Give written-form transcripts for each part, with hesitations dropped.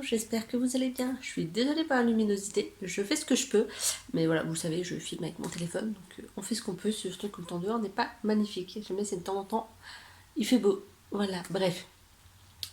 bonjour, j'espère que vous allez bien. Je suis désolée pour la luminosité, je fais ce que je peux. Mais voilà, vous savez, je filme avec mon téléphone, donc on fait ce qu'on peut, surtout que le temps dehors n'est pas magnifique. Jamais c'est de temps en temps, il fait beau. Voilà, bref.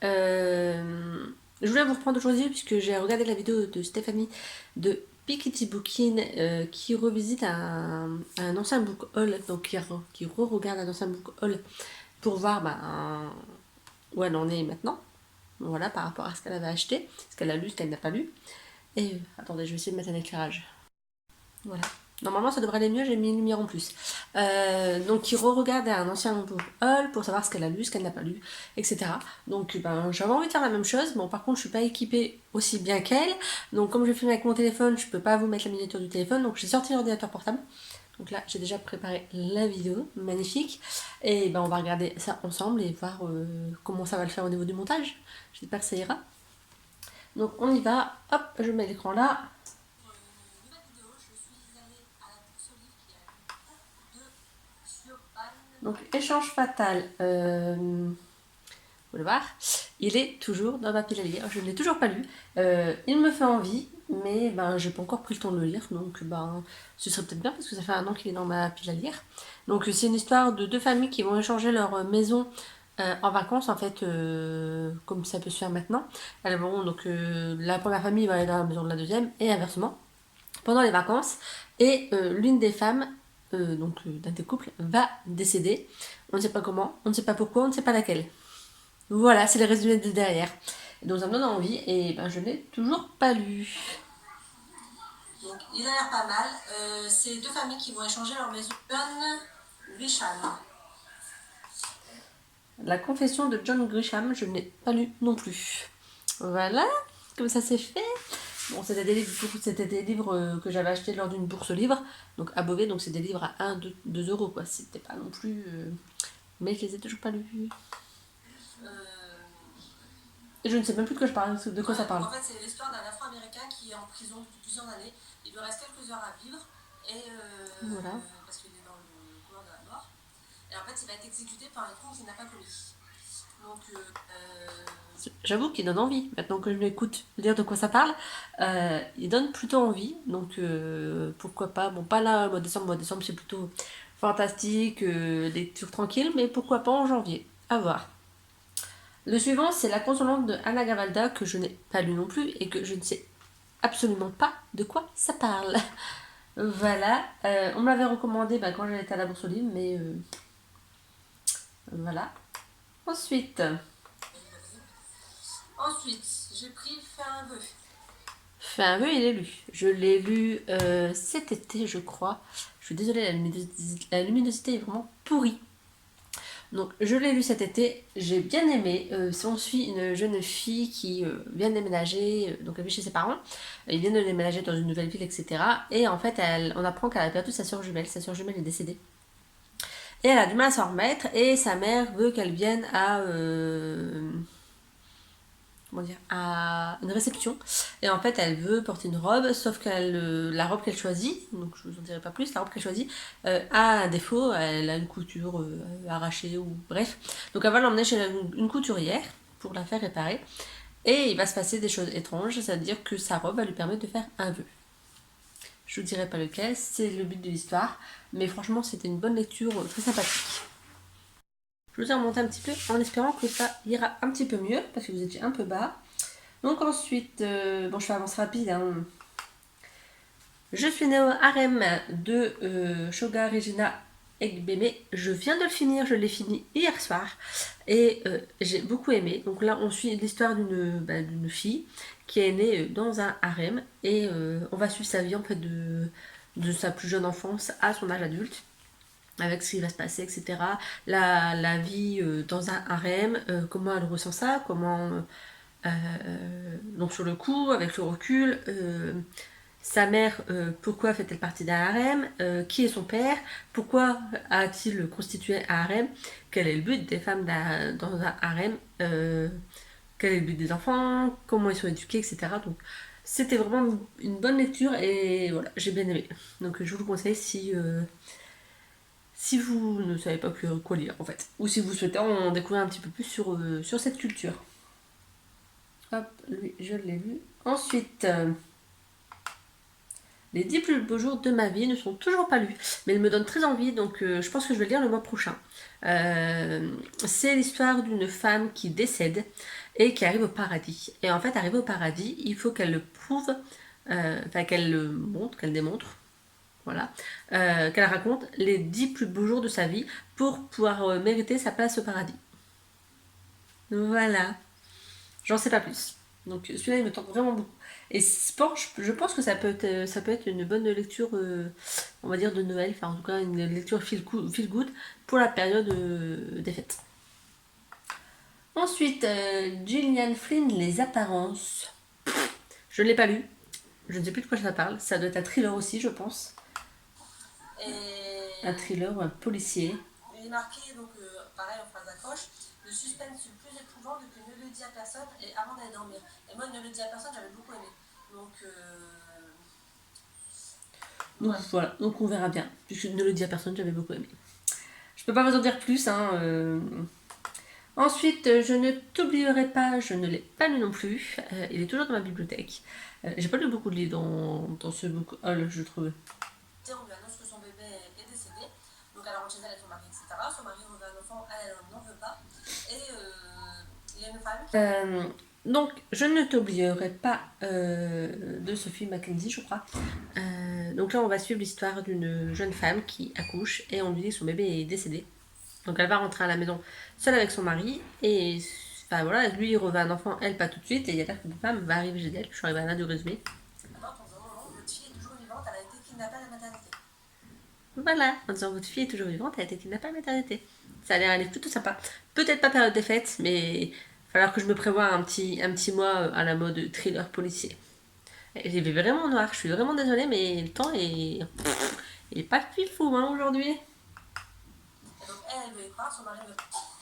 Je voulais vous reprendre aujourd'hui puisque j'ai regardé la vidéo de Stéphanie de Piketty Booking qui revisite un ancien book haul, donc qui re-regarde un ancien book haul pour voir où elle en est maintenant. Voilà, par rapport à ce qu'elle avait acheté, ce qu'elle a lu, ce qu'elle n'a pas lu. Et attendez, je vais essayer de mettre un éclairage. Voilà. Normalement, ça devrait aller mieux, j'ai mis une lumière en plus. Donc, il re-regarde un ancien book haul pour savoir ce qu'elle a lu, ce qu'elle n'a pas lu, etc. Donc, j'avais envie de faire la même chose. Bon, par contre, je suis pas équipée aussi bien qu'elle. Donc, comme je filme avec mon téléphone, je peux pas vous mettre la miniature du téléphone. Donc, j'ai sorti l'ordinateur portable. Donc là, j'ai déjà préparé la vidéo, magnifique. Et on va regarder ça ensemble et voir comment ça va le faire au niveau du montage. J'espère que ça ira. Donc on y va, hop, je mets l'écran là. Donc échange fatal, vous voulez voir, il est toujours dans ma pile à lire, je ne l'ai toujours pas lu. Il me fait envie, mais j'ai pas encore pris le temps de le lire, donc ce serait peut-être bien parce que ça fait un an qu'il est dans ma pile à lire. Donc c'est une histoire de deux familles qui vont échanger leur maison en vacances, en fait, comme ça peut se faire maintenant. Elles vont, donc la première famille va aller dans la maison de la deuxième, et inversement, pendant les vacances. Et l'une des femmes, d'un des couples, va décéder. On ne sait pas comment, on ne sait pas pourquoi, on ne sait pas laquelle. Voilà, c'est le résumé de derrière. Donc ça me donne envie, et je n'ai toujours pas lu. Donc il a l'air pas mal. C'est deux familles qui vont échanger leur maison. John Grisham. La confession de John Grisham, je n'ai pas lu non plus. Voilà, comme ça c'est fait. Bon, c'était des livres que j'avais achetés lors d'une bourse livre, donc à Beauvais, donc c'est des livres à 1, 2 euros, quoi. C'était pas non plus. Mais je les ai toujours pas lus. Et je ne sais même plus de quoi je parle, de quoi ça parle. En fait, c'est l'histoire d'un Afro-Américain qui est en prison depuis plusieurs années. Il lui reste quelques heures à vivre, et Voilà. parce qu'il est dans le couloir de la mort. Et en fait, il va être exécuté par un crime qu'il n'a pas commis. Donc, j'avoue qu'il donne envie. Maintenant que je l'écoute dire de quoi ça parle, il donne plutôt envie. Donc pourquoi pas. Bon, pas là, mois de décembre. Mois de décembre, c'est plutôt fantastique, lecture tranquille, mais pourquoi pas en janvier. À voir. Le suivant, c'est La Consolante de Anna Gavalda, que je n'ai pas lu non plus et que je ne sais absolument pas de quoi ça parle. Voilà. On me l'avait recommandé quand j'étais à la bourse aux livres, mais voilà. Ensuite, j'ai pris Fais un vœu. Fais un vœu, il est lu. Je l'ai lu cet été, je crois. Je suis désolée, la luminosité est vraiment pourrie. Donc, je l'ai lu cet été, j'ai bien aimé. On suit une jeune fille qui vient de déménager, donc elle vit chez ses parents. Elle vient de déménager dans une nouvelle ville, etc. Et en fait, on apprend qu'elle a perdu sa soeur jumelle. Sa soeur jumelle est décédée. Et elle a du mal à s'en remettre. Et sa mère veut qu'elle vienne à comment dire, à une réception. Et en fait, elle veut porter une robe, sauf que la robe qu'elle choisit, donc je vous en dirai pas plus, la robe qu'elle choisit a un défaut, elle a une couture arrachée ou bref. Donc elle va l'emmener chez une couturière pour la faire réparer. Et il va se passer des choses étranges, c'est-à-dire que sa robe va lui permettre de faire un vœu. Je vous dirai pas lequel, c'est le but de l'histoire, mais franchement, c'était une bonne lecture, très sympathique. Je vous ai remonté un petit peu en espérant que ça ira un petit peu mieux, parce que vous étiez un peu bas. Donc ensuite, je fais avance rapide. Hein. Je suis née au harem de Shoga Regina Egbeme. Je viens de le finir, je l'ai fini hier soir. Et j'ai beaucoup aimé. Donc là, on suit l'histoire d'une fille qui est née dans un harem. Et on va suivre sa vie en fait de sa plus jeune enfance à son âge adulte, avec ce qui va se passer, etc. La vie dans un harem, comment elle ressent ça, donc sur le coup, avec le recul, sa mère, pourquoi fait-elle partie d'un harem, qui est son père, pourquoi a-t-il constitué un harem, quel est le but des femmes dans un harem, quel est le but des enfants, comment ils sont éduqués, etc. Donc c'était vraiment une bonne lecture et voilà, j'ai bien aimé. Donc je vous le conseille si vous ne savez pas quoi lire en fait, ou si vous souhaitez en découvrir un petit peu plus sur cette culture. Hop, lui, je l'ai lu. Ensuite, les 10 plus beaux jours de ma vie ne sont toujours pas lus, mais ils me donnent très envie, donc je pense que je vais le lire le mois prochain. C'est l'histoire d'une femme qui décède et qui arrive au paradis. Et en fait, arriver au paradis, il faut qu'elle le prouve, qu'elle le montre, qu'elle démontre, voilà, qu'elle raconte les 10 plus beaux jours de sa vie pour pouvoir mériter sa place au paradis. Voilà, j'en sais pas plus. Donc celui-là, il me tente vraiment beaucoup. Et je pense que ça peut être une bonne lecture, on va dire, de Noël, enfin en tout cas une lecture feel good pour la période des fêtes. Ensuite, Gillian Flynn, Les Apparences. Je ne l'ai pas lu, je ne sais plus de quoi ça parle, ça doit être un thriller aussi, je pense. Et Un thriller policier. il est marqué, donc pareil en phrase d'accroche, le suspense le plus éprouvant depuis Ne le dis à personne et avant d'aller dormir. Et moi, Ne le dis à personne, j'avais beaucoup aimé. Donc, Donc voilà, donc on verra bien. Je ne le dis à personne, j'avais beaucoup aimé. Je peux pas vous en dire plus. Ensuite, Je ne t'oublierai pas, je ne l'ai pas lu non plus. Il est toujours dans ma bibliothèque. J'ai pas lu beaucoup de livres dans ce book. Oh là, je trouve. on lui annonce que son bébé est décédé. Donc, elle rentre chez elle avec son mari, etc. Son mari veut un enfant, elle n'en veut pas. Et il y a une femme qui... Donc, Je ne t'oublierai pas de Sophie Mackenzie, je crois. Donc là, on va suivre l'histoire d'une jeune femme qui accouche et on lui dit que son bébé est décédé. Donc elle va rentrer à la maison seule avec son mari et enfin voilà, lui il revêt un enfant, elle pas tout de suite et il y a l'air qu'une femme va arriver chez elle. Je suis arrivée à la de résumé. Alors, dans un moment, votre fille est toujours vivante, elle a été kidnappée à la maternité. Voilà, en disant votre fille est toujours vivante, elle a été kidnappée à la maternité. Ça a l'air aller plutôt sympa. Peut-être pas période des fêtes, mais il va falloir que je me prévoie un petit mois à la mode thriller policier. J'ai vu vraiment noir, je suis vraiment désolée, mais le temps il est pas fou hein, aujourd'hui. Et donc, elle veut y croire, son mari veut...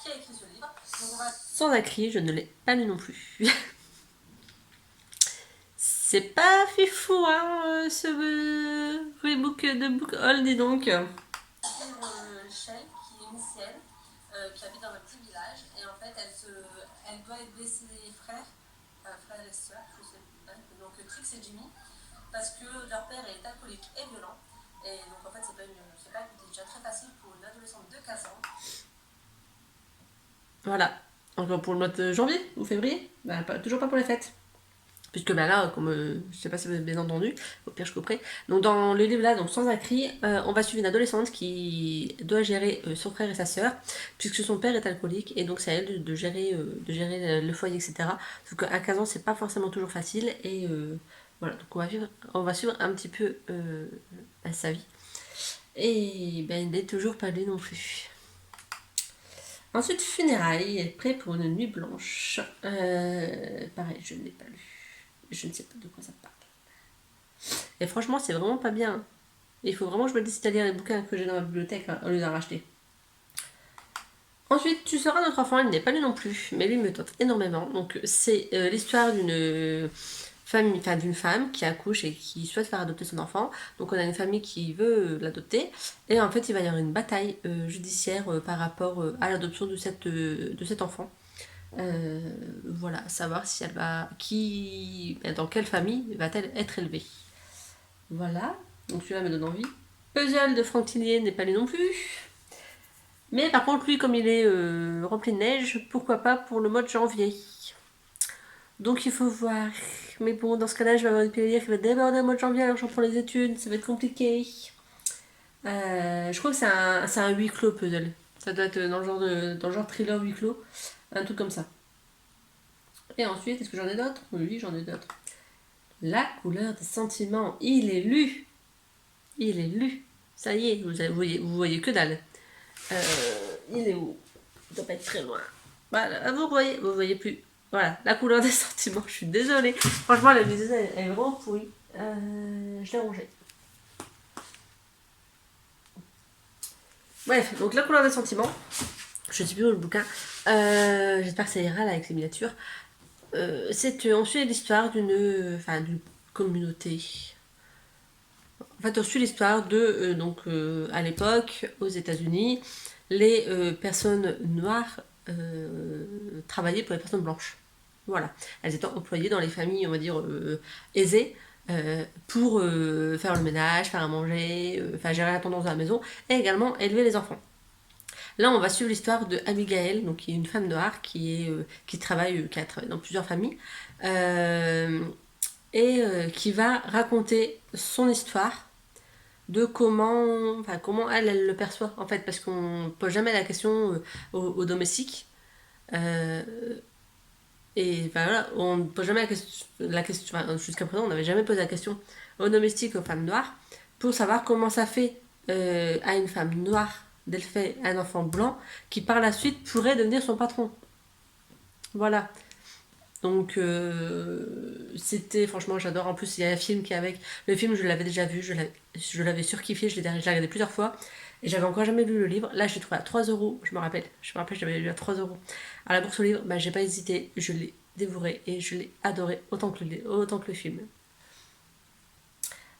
Qui a écrit ce livre. Donc, on va... Sans un cri, je ne l'ai pas lu non plus. C'est pas fifou, hein, ce rebook de Book Haul, dis donc. Shell, qui est Missienne, qui habite dans un petit village. Et en fait, elle doit blesser les frères et sœurs, je sais pas. Donc, Trix et Jimmy, parce que leur père est alcoolique et violent. Et donc, en fait, c'est pas une déjà très facile pour une adolescente de 15 ans. Voilà. Encore pour le mois de janvier ou février, bah, toujours pas pour les fêtes. Puisque bah là, comme je sais pas si vous avez bien entendu, au pire je couperai. Donc dans le livre là, donc sans un cri, on va suivre une adolescente qui doit gérer son frère et sa sœur, puisque son père est alcoolique et donc c'est à elle de gérer le foyer, etc. Sauf qu'à 15 ans, c'est pas forcément toujours facile et voilà, donc on va suivre un petit peu sa vie. Et ben il n'est toujours pas lu non plus. Ensuite, Funérailles, prêt pour une nuit blanche. Pareil, je ne l'ai pas lu. Je ne sais pas de quoi ça parle. Et franchement, c'est vraiment pas bien. Il faut vraiment que je me décide à lire les bouquins que j'ai dans ma bibliothèque au lieu d'en racheter. Ensuite, Tu seras notre enfant, il n'est pas lu non plus, mais lui me tente énormément. Donc, c'est l'histoire d'une famille, enfin d'une femme qui accouche et qui souhaite faire adopter son enfant. Donc, on a une famille qui veut l'adopter. Et en fait, il va y avoir une bataille judiciaire par rapport à l'adoption de cet enfant. Voilà, savoir si elle va dans quelle famille va-t-elle être élevée. Voilà, donc celui-là me donne envie. Puzzle de Franck Tillier n'est pas lu non plus. Mais par contre, lui, comme il est rempli de neige, pourquoi pas pour le mois de janvier. Donc il faut voir. Mais bon, dans ce cas-là, je vais avoir une pédalière qui va déborder au mois de janvier, alors j'en prends les études, ça va être compliqué. Je crois que c'est un huis clos puzzle. Ça doit être dans le genre thriller huis clos. Un truc comme ça. Et ensuite, est-ce que j'en ai d'autres? Oui, j'en ai d'autres. La couleur des sentiments. Il est lu. Il est lu. Ça y est, vous voyez que dalle. Il est où? Il doit pas être très loin. Voilà, vous voyez plus. Voilà, la couleur des sentiments. Je suis désolée. Franchement, la musique, elle est vraiment pourrie. Je l'ai rangée. Bref, donc la couleur des sentiments. Je ne sais plus où le bouquin. J'espère que ça ira là avec ces miniatures. On suit l'histoire d'une communauté. En fait, on suit l'histoire de à l'époque aux États-Unis, les personnes noires travaillaient pour les personnes blanches. Voilà, elles étaient employées dans les familles, on va dire, aisées, pour faire le ménage, faire à manger, enfin gérer la tendance de la maison, et également élever les enfants. Là, on va suivre l'histoire de Abigail, donc qui est une femme noire qui travaille, qui a travaillé dans plusieurs familles, euh, et qui va raconter son histoire de comment elle le perçoit en fait, parce qu'on ne pose jamais la question aux domestiques. Euh, et enfin, voilà, on ne pose jamais la question jusqu'à présent, on n'avait jamais posé la question aux domestiques, aux femmes noires, pour savoir comment ça fait à une femme noire d'élever un enfant blanc qui par la suite pourrait devenir son patron. Voilà. Donc c'était franchement j'adore. En plus il y a un film qui est avec. Le film je l'avais déjà vu, je l'avais surkiffé, je l'ai regardé plusieurs fois. Et j'avais encore jamais lu le livre. Là je l'ai trouvé à 3 euros, je me rappelle. Je l'avais lu à 3 euros. À la bourse au livre, bah, j'ai pas hésité, je l'ai dévoré et je l'ai adoré autant que le film.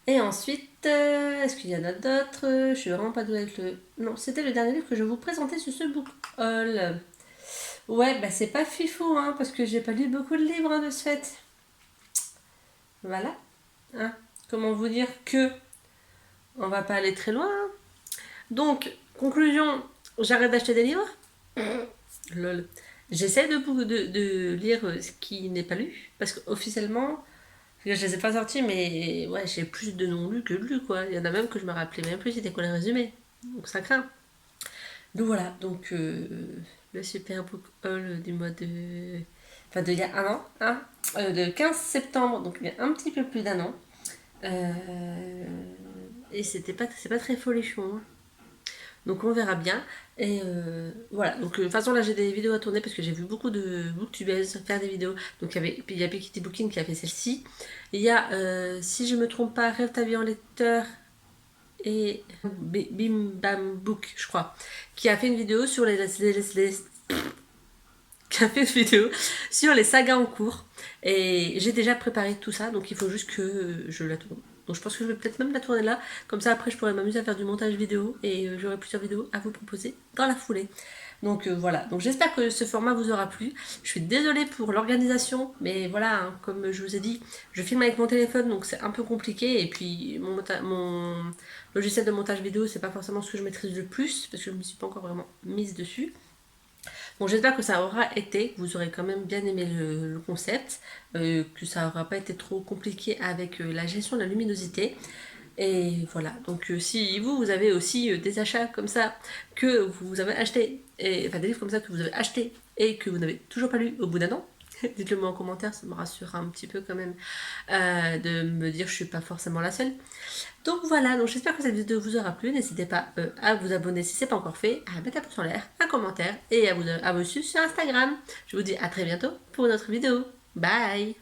Et ensuite, est-ce qu'il y en a d'autres? Je suis vraiment pas douée avec le. Non, c'était le dernier livre que je vous présentais sur ce book haul. Ouais, bah c'est pas fifou, hein, parce que j'ai pas lu beaucoup de livres hein, de ce fait. Voilà. Hein. Comment vous dire que on va pas aller très loin. Hein. Donc, conclusion, j'arrête d'acheter des livres. Lol. J'essaie de lire ce qui n'est pas lu, parce qu'officiellement, je les ai pas sortis, mais ouais, j'ai plus de non-lus que de lus, quoi. Il y en a même que je me rappelais même plus, c'était quoi les résumés. Donc ça craint. Donc voilà, donc le super book haul du mois de. Enfin, d'il y a un an, hein, de 15 septembre, donc il y a un petit peu plus d'un an. Et c'est pas très folichon. Hein. Donc on verra bien. Et voilà, donc de toute façon là j'ai des vidéos à tourner parce que j'ai vu beaucoup de booktubeuses faire des vidéos. Donc il y a Pikiti Booking qui a fait celle-ci. Il y a, si je me trompe pas, Rêve ta vie en lecteur et Bim Bam Book, je crois, qui a fait une vidéo sur qui a fait une vidéo sur les sagas en cours. Et j'ai déjà préparé tout ça, donc il faut juste que je la tourne. Donc je pense que je vais peut-être même la tourner là, comme ça après je pourrais m'amuser à faire du montage vidéo et j'aurai plusieurs vidéos à vous proposer dans la foulée. Donc voilà, donc j'espère que ce format vous aura plu. Je suis désolée pour l'organisation, mais voilà, hein, comme je vous ai dit, je filme avec mon téléphone, donc c'est un peu compliqué. Et puis mon logiciel de montage vidéo, c'est pas forcément ce que je maîtrise le plus, parce que je ne me suis pas encore vraiment mise dessus. Bon, j'espère que ça aura été, que vous aurez quand même bien aimé le concept, que ça n'aura pas été trop compliqué avec la gestion de la luminosité. Et voilà, donc si vous avez aussi des achats comme ça que vous avez acheté, enfin des livres comme ça que vous avez acheté et que vous n'avez toujours pas lu au bout d'un an, dites-le moi en commentaire, ça me rassurera un petit peu quand même de me dire que je suis pas forcément la seule. Donc voilà, donc j'espère que cette vidéo vous aura plu. N'hésitez pas à vous abonner si ce n'est pas encore fait, à mettre un pouce en l'air, un commentaire et à vous suivre sur Instagram. Je vous dis à très bientôt pour une autre vidéo. Bye!